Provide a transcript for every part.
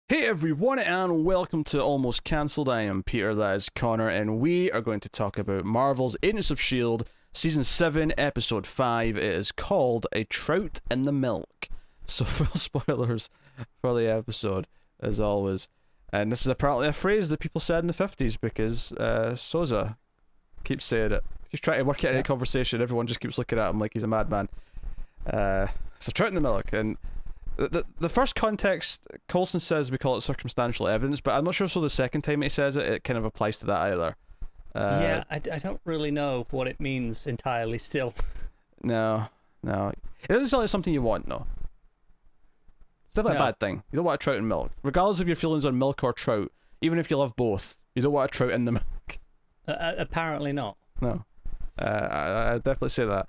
Hey everyone, and welcome to Almost Cancelled. I am Peter, that is Connor, and we are going to talk about Marvel's Agents of S.H.I.E.L.D. Season 7, Episode 5. It is called A Trout in the Milk. So full spoilers for the episode, as always. And this is apparently a phrase that people said in the 50s because Sousa keeps saying it. He's trying to work out any conversation, everyone just keeps looking at him like he's a madman. It's a trout in the milk, and the first context, Coulson says we call it circumstantial evidence, but I'm not sure so the second time he says it, it kind of applies to that either. Yeah, I don't really know what it means entirely still. No. It doesn't sound like something you want, no. It's definitely a bad thing. You don't want a trout in milk. Regardless of your feelings on milk or trout, even if you love both, you don't want a trout in the milk. Apparently not. No. I'd definitely say that.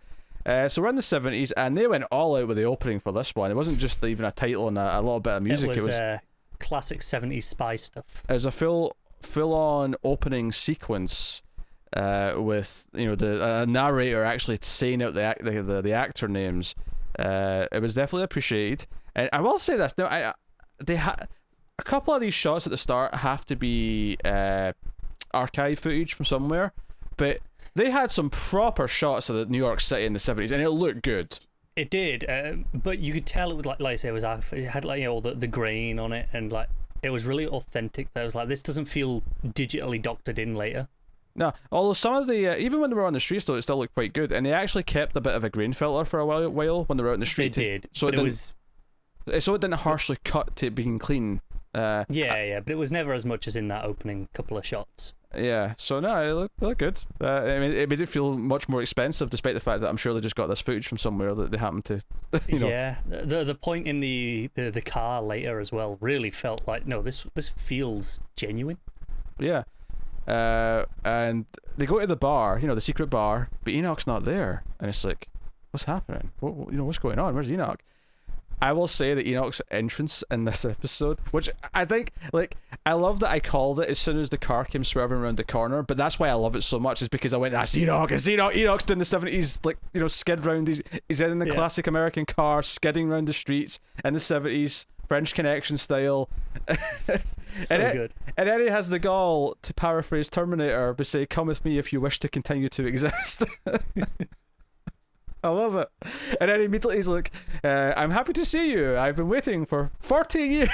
So we're in the 70s, and they went all out with the opening for this one. It wasn't just even a title and a little bit of music. It was classic 70s spy stuff. It was a full-on opening sequence with the narrator actually saying out the actor names. It was definitely appreciated, and I will say this. Now, a couple of these shots at the start have to be archive footage from somewhere, but they had some proper shots of New York City in the 70s, and it looked good. It did, but you could tell it was like I say, it had all the grain on it, and it was really authentic. That was this doesn't feel digitally doctored in later. No, although some of the even when they were on the streets, though, it still looked quite good, and they actually kept a bit of a grain filter for a while when they were out in the street. They did, so it didn't harshly cut to being clean. But it was never as much as in that opening couple of shots. Yeah, so no, it looked good. I mean, it made it feel much more expensive, despite the fact that I'm sure they just got this footage from somewhere that they happened to. Yeah, the point in the car later as well really felt like this feels genuine. Yeah, and they go to the bar, the secret bar, but Enoch's not there, and it's like, what's happening? What's going on? Where's Enoch? I will say that Enoch's entrance in this episode, which I think, I love that I called it as soon as the car came swerving around the corner, but that's why I love it so much, is because I went, that's Enoch, it's Enoch, Enoch's doing the 70s, skid round, he's in the classic American car, skidding around the streets in the 70s, French Connection style. So good. And then he has the gall to paraphrase Terminator, but say, come with me if you wish to continue to exist. I love it. And then immediately he's like, I'm happy to see you. I've been waiting for 40 years.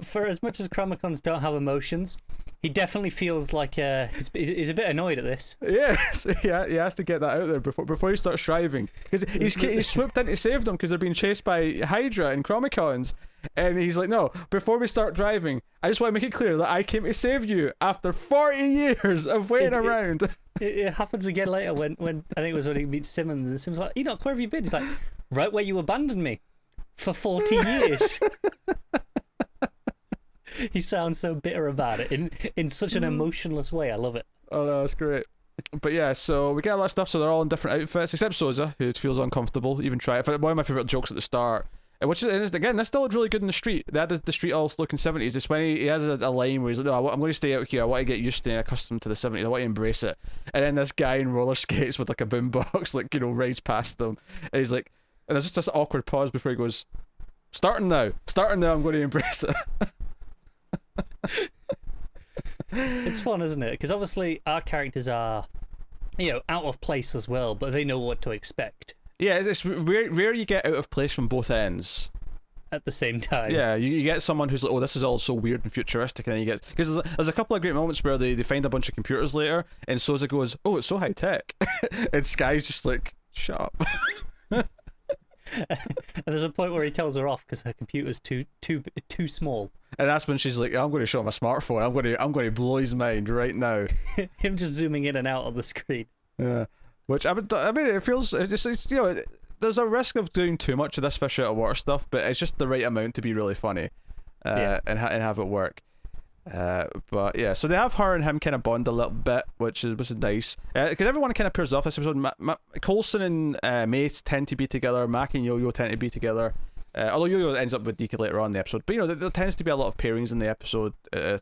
For as much as Chromicons don't have emotions, he definitely feels like he's a bit annoyed at this. Yes, yeah, he has to get that out there before he starts striving. Because he's swooped in to save them because they're being chased by Hydra and Chromicons. And he's like, no, before we start driving, I just want to make it clear that I came to save you after 40 years of waiting around. It happens again later when I think it was when he meets Simmons, and Simmons is like, Enoch, where have you been? He's like, right where you abandoned me for 40 years. He sounds so bitter about it in such an emotionless way. I love it. Oh, no, that's great. But yeah, so we get a lot of stuff, so they're all in different outfits, except Sousa, who feels uncomfortable, even try it. One of my favourite jokes at the start, which is, again, this still looks really good in the street. They had the street all looking 70s. It's when he has a line where he's like, no, I'm going to stay out here. I want to get used to and accustomed to the 70s. I want to embrace it. And then this guy in roller skates with a boombox, rides past them. And he's like, and there's just this awkward pause before he goes, starting now, I'm going to embrace it. It's fun, isn't it? Because obviously our characters are, out of place as well, but they know what to expect. Yeah, it's rare you get out of place from both ends at the same time. Yeah, you get someone who's like, oh, this is all so weird and futuristic, and then you get, because there's a couple of great moments where they find a bunch of computers later, and Sousa goes, oh, it's so high tech, and Sky's just like, shut up. And there's a point where he tells her off because her computer's too small. And that's when she's like, I'm going to show him a smartphone. I'm going to blow his mind right now. Him just zooming in and out of the screen. Yeah, which I mean, it feels it's there's a risk of doing too much of this fish out of water stuff, but it's just the right amount to be really funny, and have it work. But yeah, so they have her and him kind of bond a little bit, which is nice. Because everyone kind of pairs off this episode. Coulson and May tend to be together. Mac and Yo-Yo tend to be together. Although Yo-Yo ends up with Deacon later on in the episode. But there tends to be a lot of pairings in the episode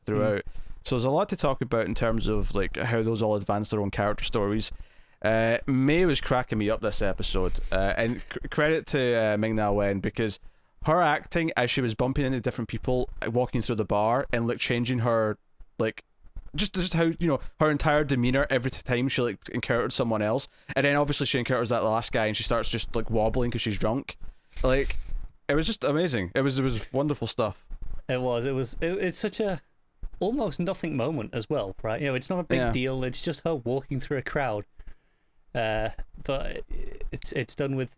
throughout. So there's a lot to talk about in terms of how those all advance their own character stories. May was cracking me up this episode, and credit to Ming-Na because her acting as she was bumping into different people walking through the bar and like changing her like just how, you know, her entire demeanor every time she like encountered someone else, and then obviously she encounters that last guy and she starts just like wobbling because she's drunk. Like, it was just amazing. It was wonderful stuff. It's such a almost nothing moment as well, right? You know, it's not a big deal. It's just her walking through a crowd, but it's done with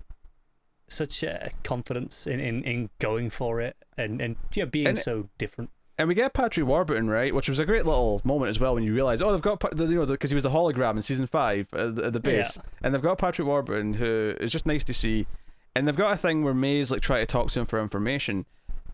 such confidence in going for it and yeah, being so different. And we get Patrick Warburton, right, which was a great little moment as well when you realise, oh, they've got, you know, because he was the hologram in season 5 at the base, and they've got Patrick Warburton, who is just nice to see, and they've got a thing where May's like trying to talk to him for information,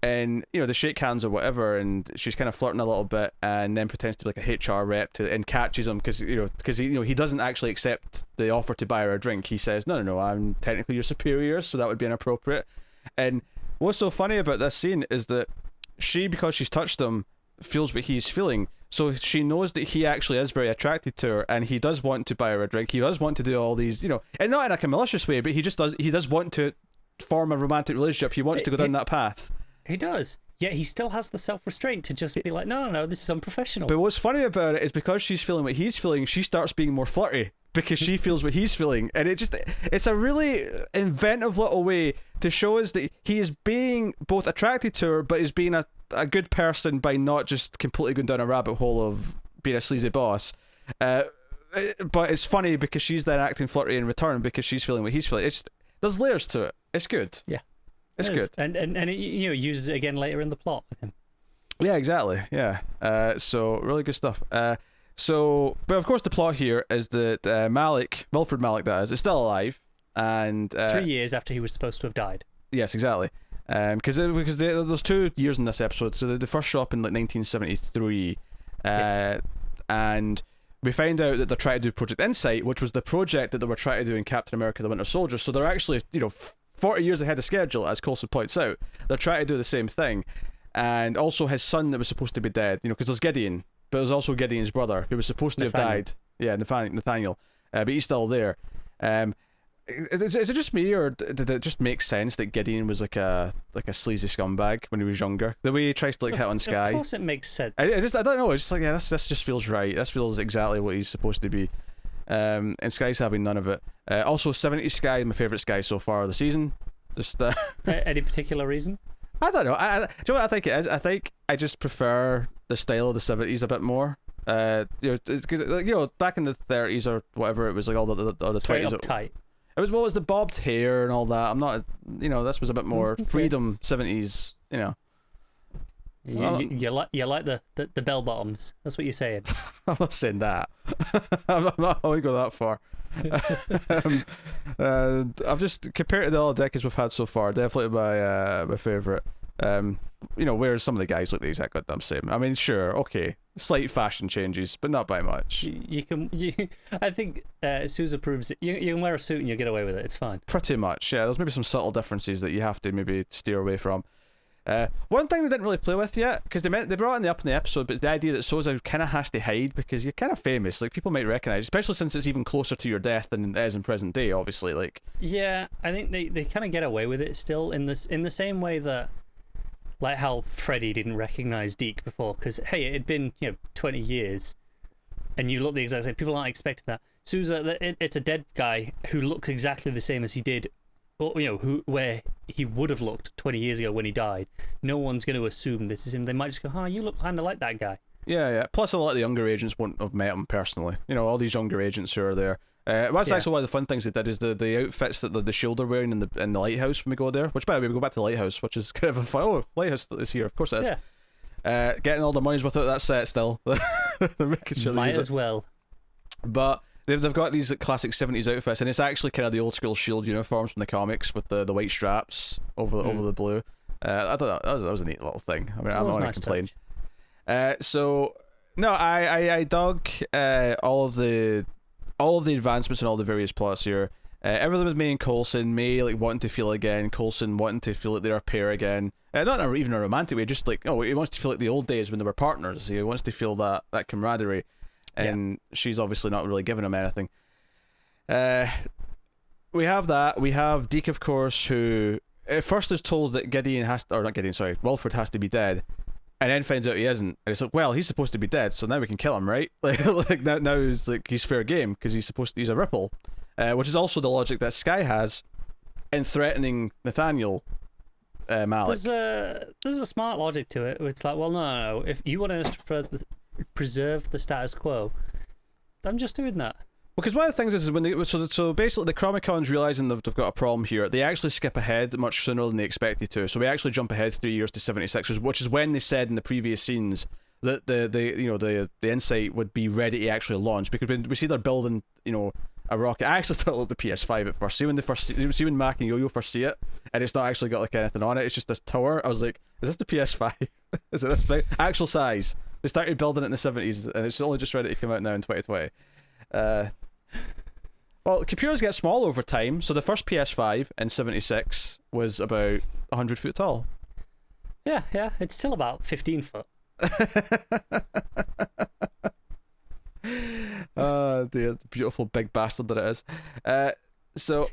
and you know they shake hands or whatever, and she's kind of flirting a little bit, and then pretends to be like a HR rep and catches him because he doesn't actually accept the offer to buy her a drink. He says, no, I'm technically your superior, so that would be inappropriate. And what's so funny about this scene is that she, because she's touched him, feels what he's feeling. So she knows that he actually is very attracted to her, and he does want to buy her a drink. He does want to do all these, you know, and not in like a malicious way, but he does want to form a romantic relationship. He wants to go down that path. He does. Yet he still has the self-restraint to just be like, no, this is unprofessional. But what's funny about it is because she's feeling what he's feeling, she starts being more flirty because she feels what he's feeling. And it's a really inventive little way to show us that he is being both attracted to her, but is being a good person by not just completely going down a rabbit hole of being a sleazy boss. But it's funny because she's then acting flirty in return because she's feeling what he's feeling. There's layers to it. It's good. Yeah. It's good. And it, you know, uses it again later in the plot with him. Yeah, exactly. Yeah. So really good stuff. But of course the plot here is that Wilfred Malik that is still alive, and 3 years after he was supposed to have died. Yes, exactly. Because there's 2 years in this episode. So they first show up in like 1973, Yes. And we find out that they're trying to do Project Insight, which was the project that they were trying to do in Captain America: The Winter Soldier. So they're actually, you know, 40 years ahead of schedule, as Coulson points out. They're trying to do the same thing. And also his son that was supposed to be dead, you know, because there's Gideon, but there's also Gideon's brother who was supposed to have died. Yeah, Nathaniel. But he's still there. Is it just me, or did it just make sense that Gideon was like a sleazy scumbag when he was younger? The way he tries to like hit on Skye. Of course it makes sense. I don't know. It's just like, yeah, this just feels right. This feels exactly what he's supposed to be. And Skye's having none of it. Also, 70s Skye, my favourite Skye so far of the season. Just any particular reason? I don't know. Do you know what I think it is? I think I just prefer the style of the 70s a bit more. You know, because you know, back in the 30s or whatever, it was like all the 20s. Uptight. It was what was the bobbed hair and all that. I'm not, you know, this was a bit more freedom 70s. You know. You like the bell bottoms. That's what you're saying. I'm not saying that. I'm not going to go that far. I've just, compared to the other decades we've had so far, definitely my favourite. You know, whereas some of the guys look the exact goddamn same. I mean, sure, okay, slight fashion changes, but not by much. I think Sousa proves it. You can wear a suit and you'll get away with it. It's fine. Pretty much, yeah. There's maybe some subtle differences that you have to maybe steer away from. One thing they didn't really play with yet, because they brought it up in the episode, but it's the idea that Sousa kind of has to hide because you're kind of famous. Like, people might recognise, especially since it's even closer to your death than it is in present day. Obviously, like. Yeah, I think they kind of get away with it still in the same way that, like how Freddy didn't recognise Deke before, because hey, it had been 20 years, and you look the exact same. People aren't expecting that. Sousa, it's a dead guy who looks exactly the same as he did. Or, where he would have looked 20 years ago when he died. No one's going to assume this is him. They might just go, you look kind of like that guy. Yeah. Plus, a lot of the younger agents wouldn't have met him personally. You know, all these younger agents who are there. That's actually one of the fun things they did, is the outfits that the Shield are wearing in the lighthouse when we go there. Which, by the way, we go back to the lighthouse, which is kind of a fun. Oh, lighthouse is here. Of course it is. Yeah. Getting all the monies without that set still. They're making sure might as well. But they've got these classic 70s outfits, and it's actually kind of the old school Shield uniforms from the comics with the white straps over the blue. I thought that was a neat little thing. I mean, I'm not going to complain. So no, I dug all of the advancements and all the various plots here. Everything with May and Coulson, May like wanting to feel again, Coulson wanting to feel like they're a pair again. Not even a romantic way, just like he wants to feel like the old days when they were partners. He wants to feel that camaraderie. And she's obviously not really giving him anything. We have that. We have Deke, of course, who at first is told that Gideon has to, or not Gideon, sorry, Wilfred has to be dead, and then finds out he isn't, and it's like, well, he's supposed to be dead, so now we can kill him, right? Like now he's like, he's fair game because he's a Ripple, which is also the logic that Skye has in threatening Nathaniel Malik. There's a smart logic to it. It's like, well, no. If you want us to preserve the status quo, I'm just doing that. Because one of the things is when they so basically the Chromicons realizing they've got a problem here, they actually skip ahead much sooner than they expected to. So we actually jump ahead 3 years to 76, which is when they said in the previous scenes that the Insight would be ready to actually launch, because when we see they're building a rocket. I actually thought it looked the PS5 at first. See when Mac and Yo-Yo first see it, and it's not actually got like anything on it. It's just this tower. I was like, is this the PS5? Is it this big? Actual size. They started building it in the 70s, and it's only just ready to come out now in 2020. Well, computers get small over time, so the first PS5 in 76 was about 100 foot tall. Yeah, it's still about 15 foot. Oh dear, the beautiful big bastard that it is. So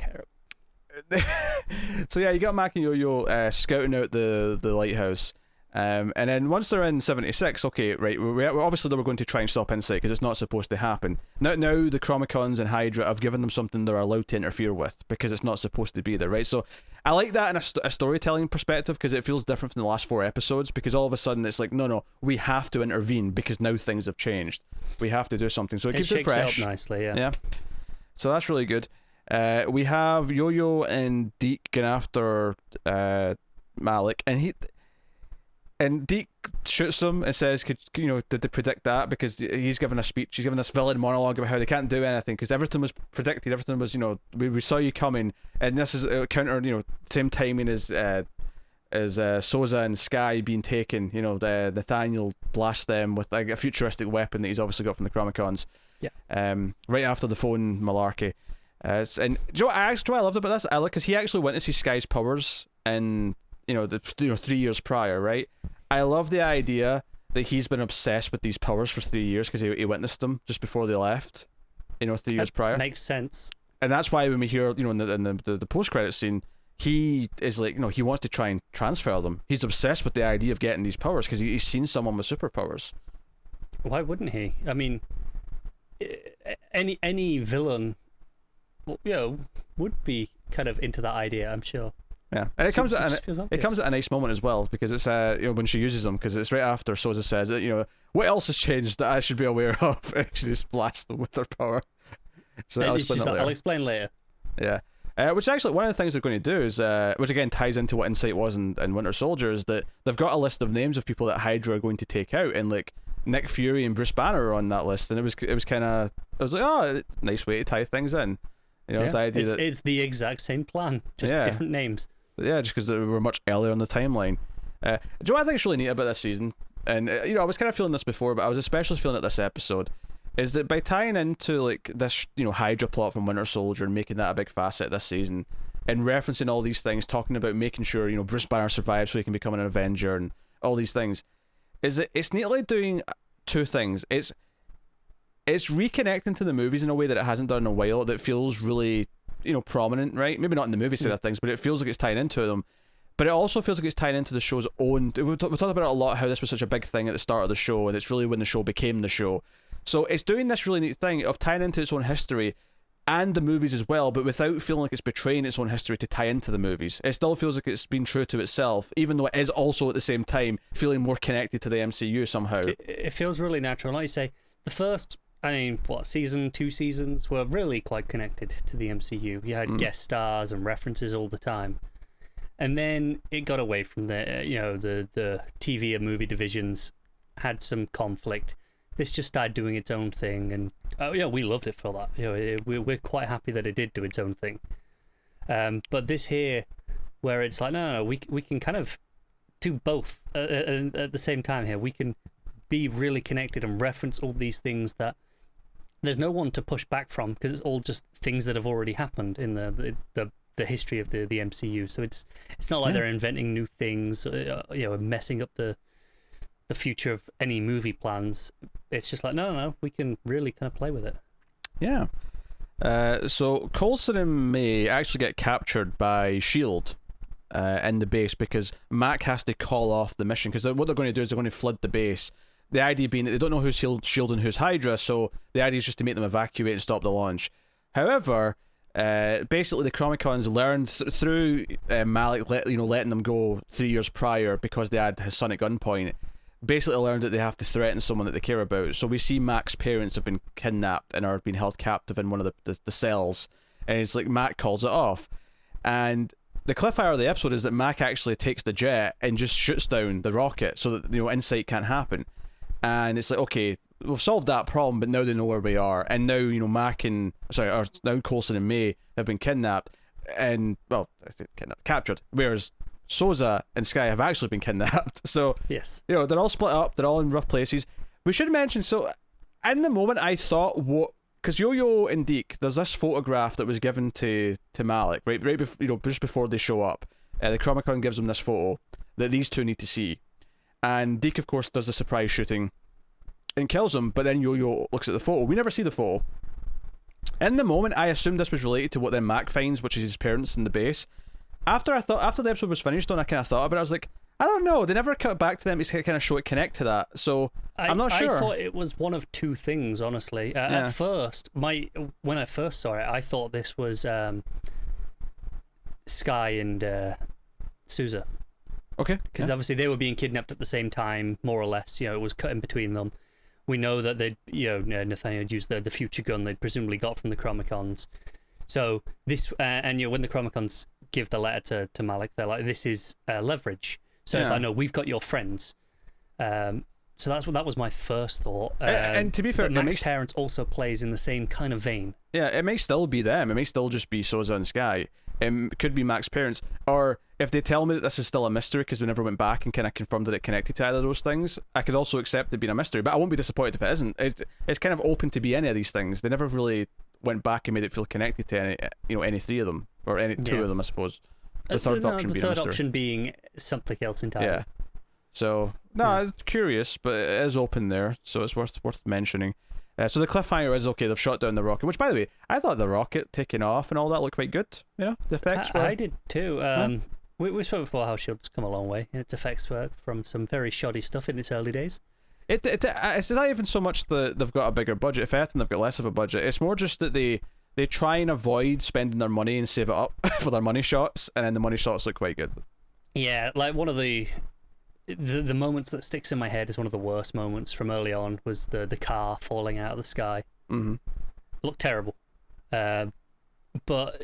yeah, you got Mac and Yo-Yo scouting out the lighthouse. And then once they're in 76, okay, right, we're obviously they were going to try and stop Insight because it's not supposed to happen. Now the Chromicons and Hydra have given them something they're allowed to interfere with because it's not supposed to be there, right? So I like that in a storytelling perspective because it feels different from the last 4 episodes, because all of a sudden it's like, no, we have to intervene because now things have changed. We have to do something. So it keeps it fresh. It up nicely, yeah. Yeah. So that's really good. We have Yo-Yo and Deke going after Malik, and Deke shoots him and says, did they predict that? Because he's given a speech, he's given this villain monologue about how they can't do anything because everything was predicted, everything was, we saw you coming, and this is counter, same timing as Sousa and Skye being taken, Nathaniel blasts them with like a futuristic weapon that he's obviously got from the Chromicons. Yeah. Right after the phone malarkey. And do you know what I loved about this? I like, because he actually went to see Skye's powers in 3 years prior, right? I love the idea that he's been obsessed with these powers for 3 years because he witnessed them just before they left, 3 years prior. Makes sense. And that's why when we hear, in the post-credit scene, he is like, he wants to try and transfer them. He's obsessed with the idea of getting these powers because he's seen someone with superpowers. Why wouldn't he? I mean, any villain, would be kind of into that idea, I'm sure. Yeah, and it comes at a nice moment as well, because it's when she uses them, because it's right after Sousa says that what else has changed that I should be aware of, and she just blasts them with their power. So I'll explain later. Yeah, which actually one of the things they're going to do is, which again ties into what Insight was in Winter Soldier, is that they've got a list of names of people that Hydra are going to take out, and like Nick Fury and Bruce Banner are on that list, and it was kind of, I was like, oh, nice way to tie things in. The idea it's the exact same plan, just different names. Yeah, just because they were much earlier on the timeline. Do you know what I think is really neat about this season? And I was kind of feeling this before, but I was especially feeling it this episode, is that by tying into like this Hydra plot from Winter Soldier and making that a big facet this season, and referencing all these things, talking about making sure Bruce Banner survives so he can become an Avenger and all these things, is that it's neatly doing 2 things. It's reconnecting to the movies in a way that it hasn't done in a while, that feels really prominent, right? Maybe not in the movie side of things, but it feels like it's tying into them. But it also feels like it's tying into the show's own. We talked about it a lot, how this was such a big thing at the start of the show, and it's really when the show became the show. So it's doing this really neat thing of tying into its own history and the movies as well, but without feeling like it's betraying its own history to tie into the movies. It still feels like it's been true to itself, even though it is also at the same time feeling more connected to the MCU somehow. It feels really natural. Like you say, the first, season, 2 seasons were really quite connected to the MCU. You had guest stars and references all the time. And then it got away from the TV and movie divisions had some conflict. This just started doing its own thing, and we loved it for that. We're quite happy that it did do its own thing. But this here, where it's like, no, we can kind of do both at the same time here. We can be really connected and reference all these things that there's no one to push back from, because it's all just things that have already happened in the history of the MCU. So it's not like they're inventing new things, messing up the future of any movie plans. It's just like, no, we can really kind of play with it. Yeah. So Coulson and May actually get captured by S.H.I.E.L.D. in the base because Mac has to call off the mission, because what they're going to do is they're going to flood the base. The idea being that they don't know who's Shield and who's Hydra, so the idea is just to make them evacuate and stop the launch. However, basically the Chromicons learned through Malik letting them go 3 years prior because they had his son at gunpoint. Basically learned that they have to threaten someone that they care about. So we see Mac's parents have been kidnapped and are being held captive in one of the cells, and it's like Mac calls it off. And the cliffhanger of the episode is that Mac actually takes the jet and just shoots down the rocket so that insight can't happen. And it's like, okay, we've solved that problem, but now they know where we are. And now, now Coulson and May have been kidnapped and, well, captured. Whereas Sousa and Sky have actually been kidnapped. So, yes, they're all split up. They're all in rough places. We should mention, so in the moment I thought, because Yo-Yo and Deke, there's this photograph that was given to Malik, right before, just before they show up. The Chromicon gives them this photo that these two need to see. And Deke, of course, does the surprise shooting and kills him, but then Yo-Yo looks at the photo. We never see the photo. In the moment, I assumed this was related to what then Mac finds, which is his parents in the base. After the episode was finished, I kind of thought about it. I was like, I don't know. They never cut back to them to kind of show it connect to that. So I'm not sure. I thought it was one of two things, honestly. At first, when I first saw it, I thought this was Sky and Sousa. Okay. Because obviously they were being kidnapped at the same time, more or less. It was cut in between them. We know that Nathaniel had used the future gun they'd presumably got from the Chromicons. So this, and when the Chromicons give the letter to Malik, they're like, "This is leverage." So it's like, "No, we've got your friends." So that was my first thought. And to be fair, Mac's parents also plays in the same kind of vein. Yeah, it may still be them. It may still just be Sousa and Sky. It could be Mac's parents. Or if they tell me that this is still a mystery because we never went back and kind of confirmed that it connected to either of those things, I could also accept it being a mystery. But I won't be disappointed if it isn't. It's kind of open to be any of these things. They never really went back and made it feel connected to any three of them, or any two of them, I suppose. The third option being something else entirely. Yeah. So it's curious, but it is open there, so it's worth mentioning. So the cliffhanger is, okay, they've shot down the rocket, which, by the way, I thought the rocket taking off and all that looked quite good. The effects were... I did too. We spoke before how Shield's come a long way in its effects work from some very shoddy stuff in its early days. It's not even so much that they've got a bigger budget. If anything, they've got less of a budget. It's more just that they try and avoid spending their money and save it up for their money shots, and then the money shots look quite good. Yeah, like one of the moments that sticks in my head is one of the worst moments from early on was the car falling out of the sky. Mm-hmm. Looked terrible. But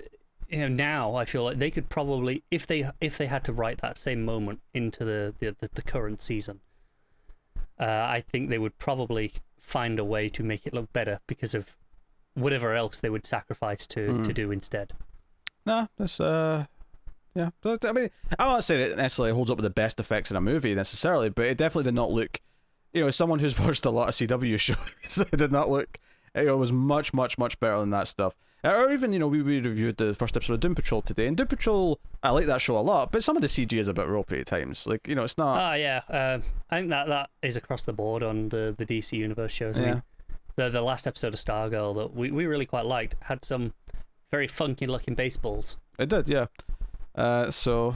now I feel like they could probably, if they had to write that same moment into the current season, I think they would probably find a way to make it look better because of whatever else they would sacrifice to do instead. No, that's yeah. But, I mean, I'm not saying it necessarily holds up with the best effects in a movie necessarily, but it definitely did not look. As someone who's watched a lot of CW shows, it did not look. It was much, much, much better than that stuff. Or even, we reviewed the first episode of Doom Patrol today, and Doom Patrol, I like that show a lot, but some of the CG is a bit ropey at times. Like, it's not... I think that is across the board on the DC Universe shows. Yeah. The last episode of Stargirl that we really quite liked had some very funky looking baseballs. It did, yeah. So,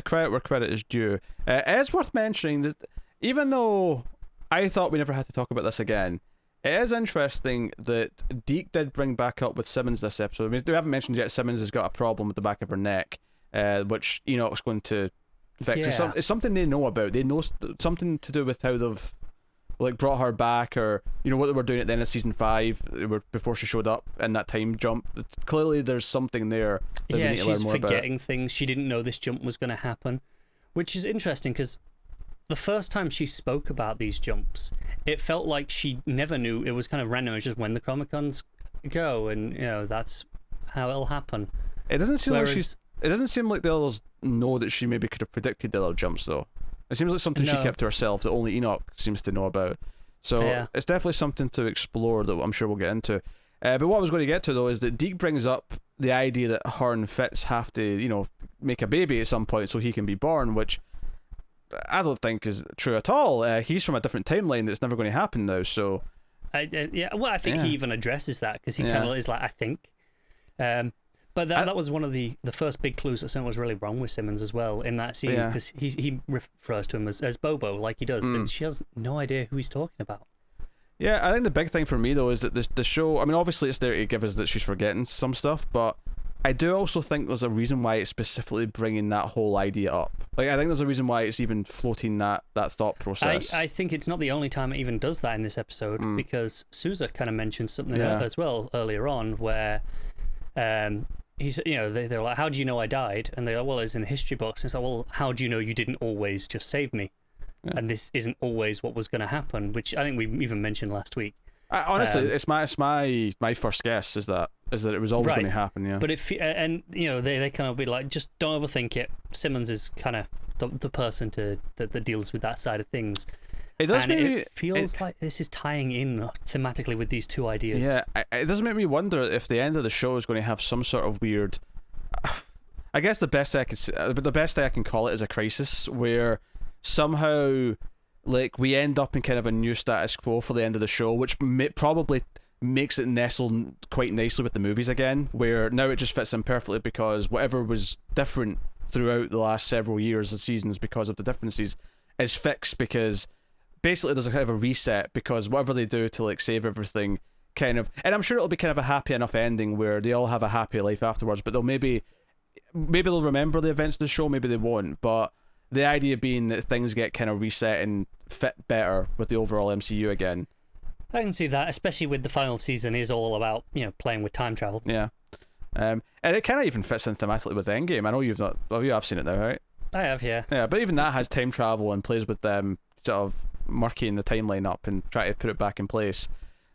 credit where credit is due. It is worth mentioning that even though I thought we never had to talk about this again, it is interesting that Deke did bring back up with Simmons this episode. I mean, we haven't mentioned yet Simmons has got a problem with the back of her neck, which Enoch's going to fix. Yeah. It's something they know about. They know something to do with how they've brought her back, or what they were doing at the end of season 5 before she showed up in that time jump. Clearly there's something there that we need to learn more about. She's forgetting things. She didn't know this jump was going to happen, which is interesting because the first time she spoke about these jumps, it felt like she never knew. It was kind of random. It was just when the Chromicons go, and that's how it'll happen. It doesn't seem like the others know that she maybe could have predicted the other jumps, though. It seems like something she kept to herself that only Enoch seems to know about. So It's definitely something to explore that I'm sure we'll get into. But what I was going to get to, though, is that Deke brings up the idea that her and Fitz have to, make a baby at some point so he can be born, which I don't think is true at all. He's from a different timeline that's never going to happen now, so... I think he even addresses that, because he kind of is like, I think. But that was one of the first big clues that something was really wrong with Simmons as well in that scene, because he refers to him as Bobo, like he does, and she has no idea who he's talking about. Yeah, I think the big thing for me, though, is that the show, I mean, obviously it's there to give us that she's forgetting some stuff, but I do also think there's a reason why it's specifically bringing that whole idea up. Like, I think there's a reason why it's even floating that thought process. I think it's not the only time it even does that in this episode, because Sousa kind of mentioned something as well earlier on, where he's, they're like, how do you know I died? And they're like, well, it's in the history books. And it's like, well, how do you know you didn't always just save me? Yeah. And this isn't always what was going to happen, which I think we even mentioned last week. Honestly, it's my first guess is that it was always going to happen. Yeah. But they kind of be like, just don't overthink it. Simmons is kind of the person that deals with that side of things. It feels like this is tying in thematically with these two ideas. Yeah, it does make me wonder if the end of the show is going to have some sort of weird. I guess the best I can call it is a crisis where somehow, like, we end up in kind of a new status quo for the end of the show, which probably makes it nestle quite nicely with the movies again, where now it just fits in perfectly because whatever was different throughout the last several years and seasons because of the differences is fixed, because basically there's a kind of a reset, because whatever they do to like save everything kind of, and I'm sure it'll be kind of a happy enough ending where they all have a happy life afterwards, but they'll maybe they'll remember the events of the show, maybe they won't, but the idea being that things get kind of reset and fit better with the overall MCU again. I can see that, especially with the final season is all about, playing with time travel. Yeah. And it kind of even fits in thematically with Endgame. I know you have seen it now, right? I have, yeah. Yeah, but even that has time travel and plays with them sort of murkying the timeline up and try to put it back in place.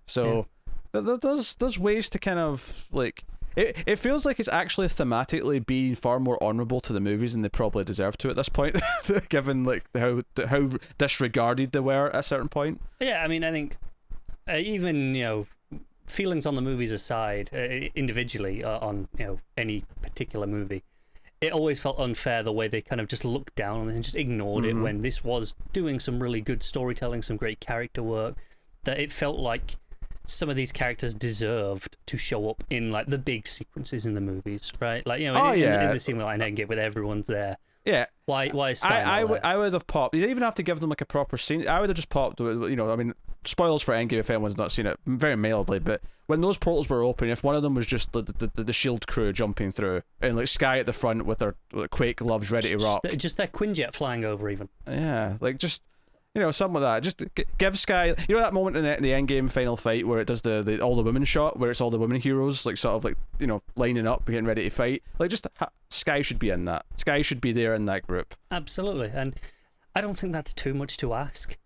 So there's ways to kind of like it feels like it's actually thematically being far more honourable to the movies than they probably deserve to at this point, given like how disregarded they were at a certain point. Yeah, I mean, I think even feelings on the movies aside, individually on any particular movie, it always felt unfair the way they kind of just looked down and just ignored it when this was doing some really good storytelling, some great character work, that it felt like some of these characters deserved to show up in like the big sequences in the movies, right? Like, in the scene like Endgame with everyone's there. Yeah. Why is Sky I would have popped. You didn't even have to give them like a proper scene. I would have just popped. I mean, spoilers for Endgame if anyone's not seen it, very mildly. But when those portals were open, if one of them was just the Shield crew jumping through, and like Sky at the front with their Quake gloves ready to rock, just their Quinjet flying over, even. Yeah, like just. Something like that. Just give Sky. That moment in the Endgame final fight where it does the all the women shot, where it's all the women heroes like sort of like lining up, getting ready to fight. Like Sky should be in that. Sky should be there in that group. Absolutely, and I don't think that's too much to ask.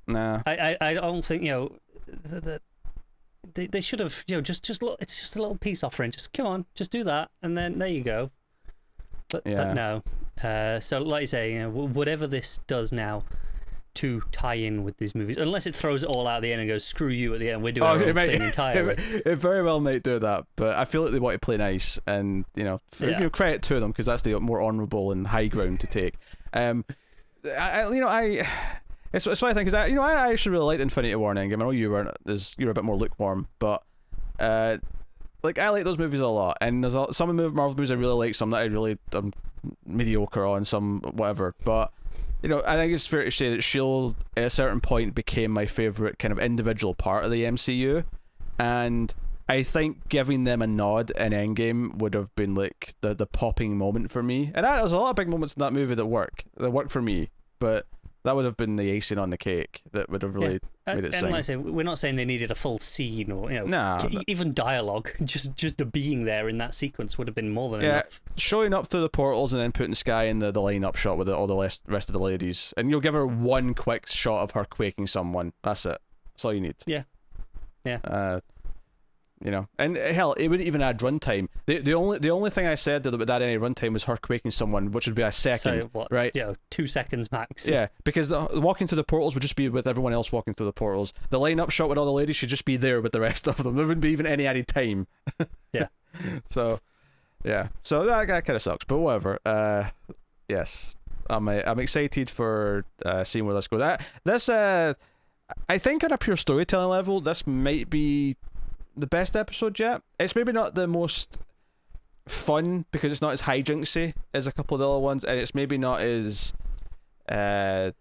Nah. I don't think they should have just look. It's just a little peace offering. Just come on, just do that, and then there you go. But no. So like you say, whatever this does now to tie in with these movies, unless it throws it all out at the end and goes screw you at the end, we're doing our own thing entirely. It very well might do that, but I feel like they want to play nice, and credit to them, because that's the more honourable and high ground to take. It's what I think is I actually really liked Infinity War and Endgame. I know you were a bit more lukewarm, but I like those movies a lot, and there's some of the Marvel movies I really like, some that I really mediocre on, some whatever, but I think it's fair to say that S.H.I.E.L.D. at a certain point became my favourite kind of individual part of the MCU, and I think giving them a nod in Endgame would have been like the popping moment for me. And there's a lot of big moments in that movie that work for me, but that would have been the icing on the cake that would have really made it sing. And like I say, we're not saying they needed a full scene or even dialogue. Just being there in that sequence would have been more than enough. Showing up through the portals and then putting Sky in the line-up shot with all the rest of the ladies, and you'll give her one quick shot of her quaking someone. That's it. That's all you need. Yeah. And hell, it wouldn't even add runtime. The only thing I said that would add any runtime was her quaking someone, which would be a second, so what, right? 2 seconds max. Yeah, because the walking through the portals would just be with everyone else walking through the portals. The line-up shot with all the ladies should just be there with the rest of them. There wouldn't be even any added time. Yeah. So that kind of sucks, but whatever. Yes, I'm excited for seeing where this goes. I think on a pure storytelling level, this might be the best episode yet. It's maybe not the most fun because it's not as hijinksy as a couple of the other ones, and it's maybe not as like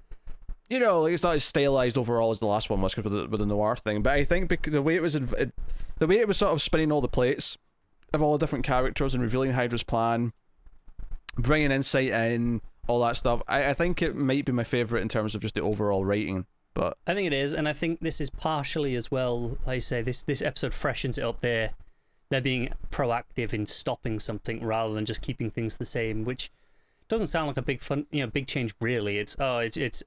it's not as stylized overall as the last one was with the noir thing. But I think because the way it was sort of spinning all the plates of all the different characters and revealing Hydra's plan, bringing insight in, all that stuff, I think it might be my favourite in terms of just the overall rating. But I think it is, and I think this is partially as well, like I say, this episode freshens it up there. They're being proactive in stopping something rather than just keeping things the same, which doesn't sound like a big change really. It's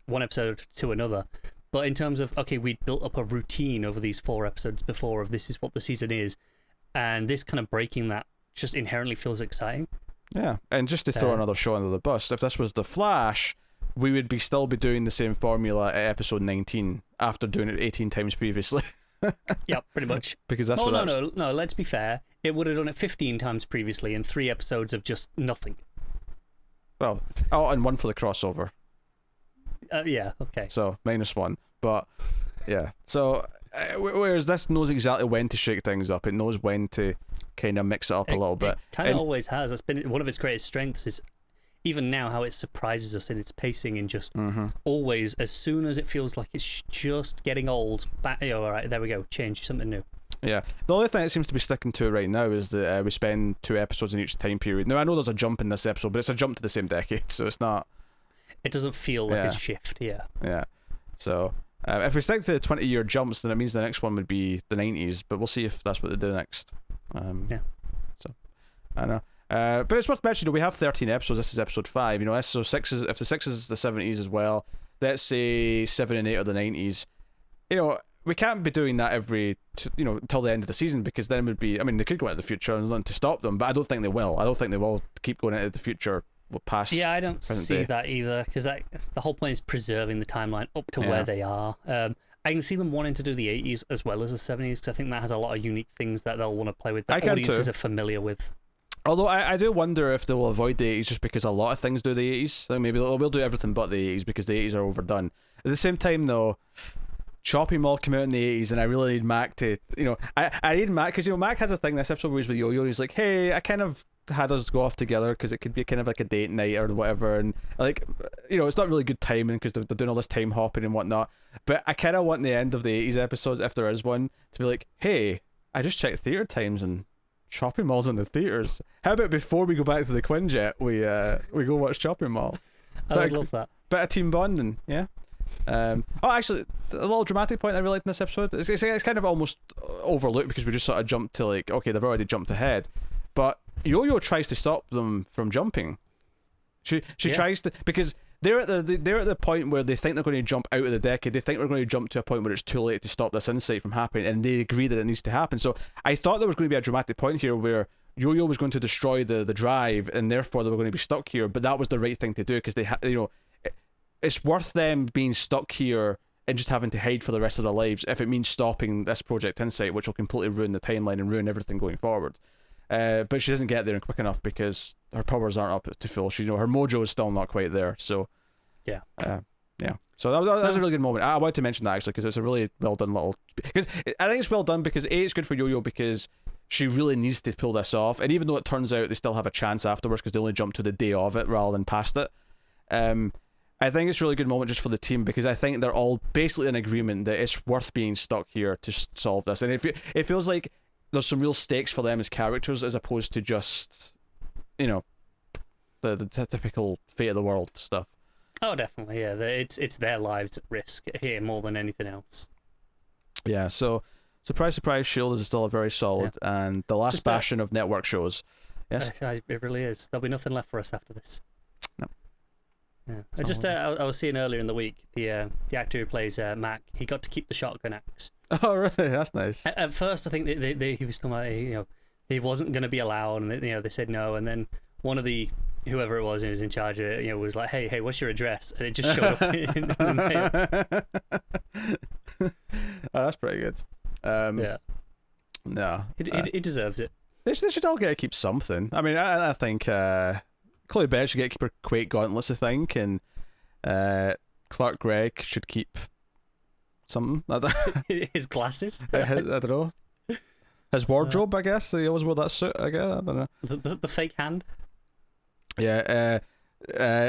one episode to another. But in terms of, okay, we built up a routine over these 4 episodes before of this is what the season is, and this kind of breaking that just inherently feels exciting. Yeah, and just to throw another show under the bus, if this was The Flash, we would still be doing the same formula at episode 19 after doing it 18 times previously. Yeah, pretty much. Because that's no, let's be fair. It would have done it 15 times previously in 3 episodes of just nothing. Well, and 1 for the crossover. Yeah, okay. So, -1. But, yeah. So, whereas this knows exactly when to shake things up. It knows when to kind of mix it up a little bit. It kind of always has. That's been one of its greatest strengths, is even now how it surprises us in its pacing and just always, as soon as it feels like it's just getting old, all right, there we go, change, something new. Yeah. The only thing it seems to be sticking to right now is that we spend 2 episodes in each time period. Now, I know there's a jump in this episode, but it's a jump to the same decade, so it's not... It doesn't feel like a shift, yeah. Yeah. So, if we stick to the 20-year jumps, then it means the next one would be the 90s, but we'll see if that's what they do next. Yeah. So, I don't know. But it's worth mentioning, we have 13 episodes. This is episode 5. So 6 is, if the 6 is the 70s as well, let's say 7 and 8 are the 90s. We can't be doing that until the end of the season, because then would be, they could go into the future and learn to stop them, but I don't think they will. I don't think they will keep going into the future past. Yeah, I don't see that either, because the whole point is preserving the timeline up to where they are. I can see them wanting to do the 80s as well as the 70s, because I think that has a lot of unique things that they'll want to play with that audiences are familiar with. Although I do wonder if they will avoid the 80s just because a lot of things do the 80s. Like maybe they'll do everything but the 80s because the 80s are overdone. At the same time, though, Chopping Mall came out in the 80s, and I really need Mac to, I need Mac, because, Mac has a thing this episode where he's with Yo-Yo, and he's like, hey, I kind of had us go off together because it could be kind of like a date night or whatever, and it's not really good timing because they're doing all this time hopping and whatnot, but I kind of want the end of the 80s episodes, if there is one, to be like, hey, I just checked theatre times and Shopping Mall's in the theatres. How about before we go back to the Quinjet, we go watch Shopping Mall? I would love that. Bit of team bonding, yeah. Actually, a little dramatic point I really liked in this episode. It's kind of almost overlooked because we just sort of jumped to okay, they've already jumped ahead, but Yo-Yo tries to stop them from jumping. She tries to, because they're at the point where they think they're going to jump out of the decade. They think they're going to jump to a point where it's too late to stop this insight from happening, and they agree that it needs to happen. So I thought there was going to be a dramatic point here where Yo-Yo was going to destroy the drive, and therefore they were going to be stuck here. But that was the right thing to do, because it's worth them being stuck here and just having to hide for the rest of their lives if it means stopping this Project Insight, which will completely ruin the timeline and ruin everything going forward. But she doesn't get there quick enough because her powers aren't up to full. Her mojo is still not quite there. So yeah. So that was a really good moment. I wanted to mention that actually because it's a really well done little. Because I think it's well done because it's good for Yo-Yo because she really needs to pull this off, and even though it turns out they still have a chance afterwards because they only jump to the day of it rather than past it. I think it's a really good moment just for the team because I think they're all basically in agreement that it's worth being stuck here to solve this, and it feels like there's some real stakes for them as characters as opposed to just the typical fate of the world stuff. Oh, definitely, yeah. It's their lives at risk here more than anything else. Yeah, so surprise, surprise, S.H.I.E.L.D. is still a very solid and the last bastion of network shows. Yes, it really is. There'll be nothing left for us after this. No. Yeah. I was seeing earlier in the week the actor who plays Mac. He got to keep the shotgun axe. Oh, really? That's nice. At first, I think he was talking about he wasn't going to be allowed, and they said no, and then one of the whoever it was who was in charge of it, was like, hey, what's your address? And it just showed up in the mail. Oh, that's pretty good. Yeah. No. He deserves it. They should all get to keep something. I mean, I think Chloe Bennett should get to keep her Quake gauntlets, I think, and Clark Gregg should keep something. His glasses? I don't know. His wardrobe, I guess. He always wore that suit, I guess. I don't know. The fake hand. Yeah,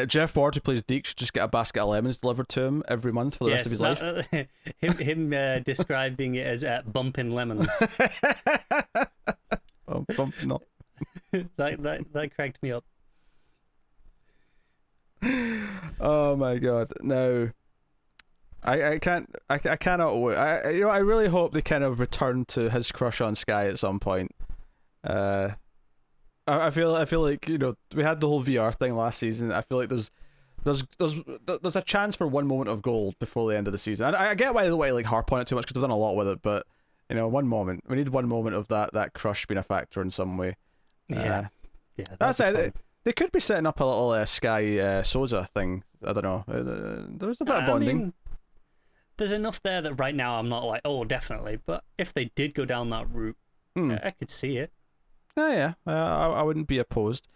Jeff Ward, who plays Deke, should just get a basket of lemons delivered to him every month for the rest of his life. Him describing it as bumping lemons. No. that cracked me up. Oh my god! No, I cannot wait. I really hope they kind of return to his crush on Sky at some point. I feel like, you know, we had the whole VR thing last season. I feel like there's a chance for one moment of gold before the end of the season. And I get why they like harp on it too much because they've done a lot with it, but you know, one moment, we need one moment of that crush being a factor in some way. Yeah, that's it. They could be setting up a little Sky Souza thing. I don't know. There's a bit of bonding. I mean, there's enough there that right now I'm not like, oh, definitely. But if they did go down that route, I could see it. Yeah. I wouldn't be opposed.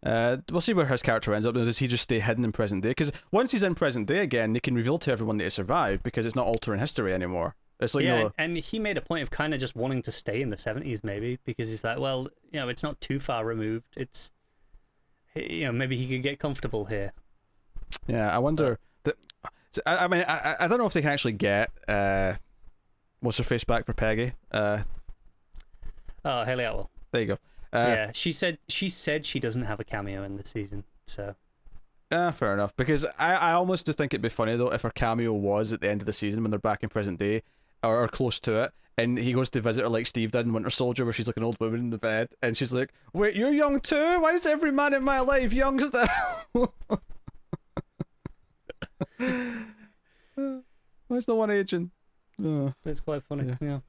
We'll see where his character ends up. Does he just stay hidden in present day? Because once he's in present day again, they can reveal to everyone that he survived because it's not altering history anymore. It's like, yeah, you know, and he made a point of kind of just wanting to stay in the 70s maybe because he's like, well, you know, it's not too far removed. It's, you know, maybe he could get comfortable here. Yeah, I wonder. I mean, I don't know if they can actually get what's her face back for Peggy. Oh, Haley Atwell. There you go. Yeah, she said she doesn't have a cameo in this season, so. Fair enough. Because I almost do think it'd be funny though if her cameo was at the end of the season when they're back in present day, or close to it, and he goes to visit her like Steve did in Winter Soldier, where she's like an old woman in the bed, and she's like, "Wait, you're young too? Why is every man in my life young still?" Why's the one aging? It's quite funny. Yeah.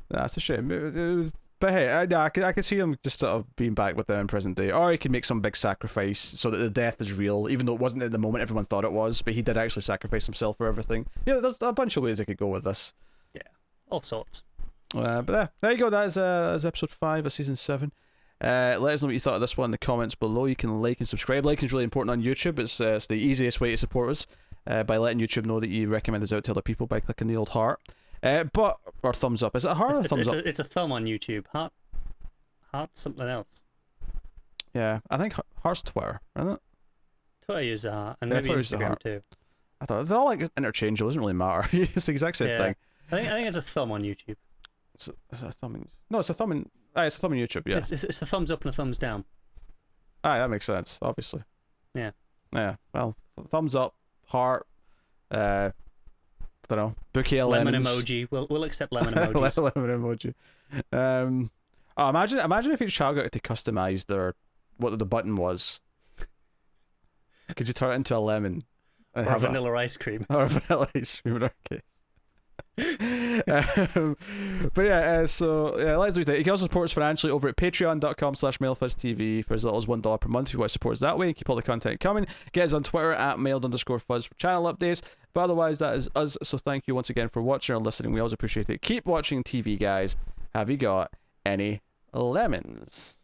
That's a shame. But hey, I could see him just sort of being back with them in present day, or he could make some big sacrifice so that the death is real, even though it wasn't at the moment everyone thought it was. But he did actually sacrifice himself for everything. Yeah, there's a bunch of ways they could go with this. Yeah, all sorts. But there you go. That is episode 5 of season 7. Let us know what you thought of this one in the comments below. You can like and subscribe. Liking is really important on YouTube. It's the easiest way to support us by letting YouTube know that you recommend us out to other people by clicking the old heart. Or thumbs up. Is it a heart or a thumbs up? It's a thumb on YouTube. Heart something else. Yeah, I think heart's Twitter, isn't it? Twitter uses a heart, and maybe Instagram too. I thought they're all like interchangeable. It doesn't really matter. It's the exact same thing. I think it's a thumb on YouTube. It's a thumb in... No, it's a thumb in... it's a thumb in YouTube, yeah. It's a thumbs up and a thumbs down. That makes sense, obviously. Yeah. Yeah, well, thumbs up, heart, I don't know, bouquet of lemon lemons. emoji. We'll accept lemon emojis. Lemon emoji. Imagine if each child got to customize what the button was. Could you turn it into a lemon? And or vanilla ice cream. Or vanilla ice cream in our case. But yeah, so yeah, let's do that. You can also support us financially over at patreon.com/MailFuzzTV for as little as $1 per month if you want to support us that way. Keep all the content coming. Get us on Twitter at mailed_fuzz for channel updates. But otherwise, that is us. So thank you once again for watching or listening. We always appreciate it. Keep watching TV, guys. Have you got any lemons?